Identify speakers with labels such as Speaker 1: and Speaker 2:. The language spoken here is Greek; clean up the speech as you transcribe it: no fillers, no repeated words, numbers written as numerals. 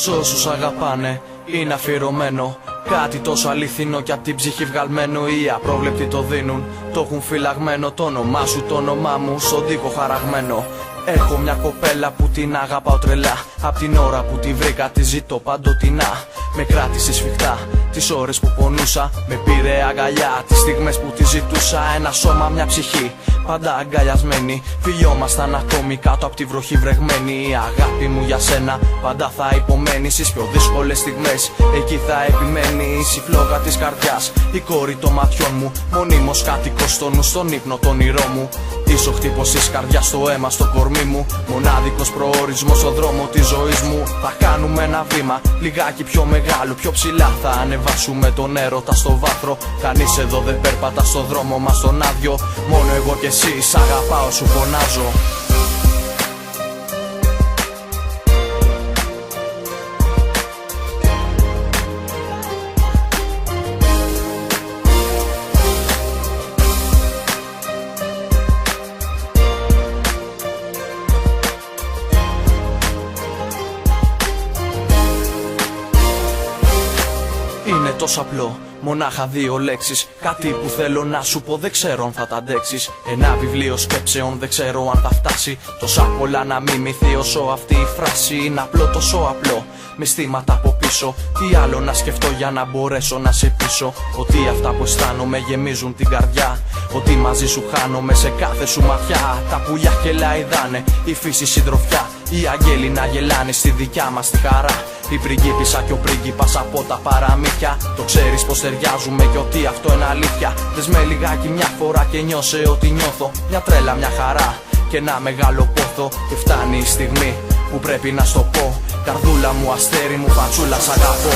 Speaker 1: Σ' όσους αγαπάνε είναι αφιερωμένο. Κάτι τόσο αληθινό κι απ' την ψυχή βγαλμένο. Οι απρόβλεπτοι το δίνουν, το έχουν φυλαγμένο. Το όνομά σου, το όνομά μου, στον τοίχο χαραγμένο. Έχω μια κοπέλα που την αγαπάω τρελά. Απ' την ώρα που τη βρήκα τη ζητώ παντοτινά. Με κράτησε σφιχτά τις ώρες που πονούσα. Με πήρε αγκαλιά τις στιγμές που τη ζητούσα. Ένα σώμα, μια ψυχή, πάντα αγκαλιασμένη. Φιλιόμασταν ακόμη κάτω απ' τη βροχή βρεγμένη. Η αγάπη μου για σένα πάντα θα υπομένει. Στις πιο δύσκολες στιγμές εκεί θα επιμένει. Είσαι η φλόγα της καρδιάς, η κόρη των ματιών μου. Μονίμως κάτοικος στο νου, στον ύπνο τον όνειρό μου. Είσαι ο χτύπος της καρδιάς στο αίμα στο κορμί μου. Μονάδικος προορισμός στο δρόμο της ζωής μου. Θα κάνουμε ένα βήμα λιγάκι πιο μεγάλο, πιο ψηλά. Θα ανεβάσουμε τον έρωτα στο βάθρο. Κανείς εδώ δεν περπατά στο δρόμο μας τον άδειο. Μόνο εγώ και εσύ, σ' αγαπάω, σου φωνάζω. Είναι τόσο απλό, μονάχα δύο λέξεις. Κάτι που θέλω να σου πω, δεν ξέρω αν θα τα αντέξεις. Ένα βιβλίο σκέψεων, δεν ξέρω αν θα φτάσει. Τόσα πολλά να μιμηθεί όσο αυτή η φράση. Είναι απλό, τόσο απλό, με στήματα από πίσω. Τι άλλο να σκεφτώ για να μπορέσω να σε πείσω. Ότι αυτά που αισθάνομαι γεμίζουν την καρδιά. Ότι μαζί σου χάνομαι σε κάθε σου ματιά. Τα πουλιά και λαϊδάνε, η φύση συντροφιά. Οι αγγέλοι να γελάνε στη δικιά μας τη χαρά. Η πριγκίπισσα και ο πρίγκιπας από τα παραμύθια. Το ξέρεις πως ταιριάζουμε και ότι αυτό είναι αλήθεια. Δες με λιγάκι μια φορά και νιώσε ότι νιώθω. Μια τρέλα, μια χαρά και ένα μεγάλο πόθο. Και φτάνει η στιγμή που πρέπει να στο πω. Καρδούλα μου, αστέρι μου, φατσούλα, σ' αγαπώ.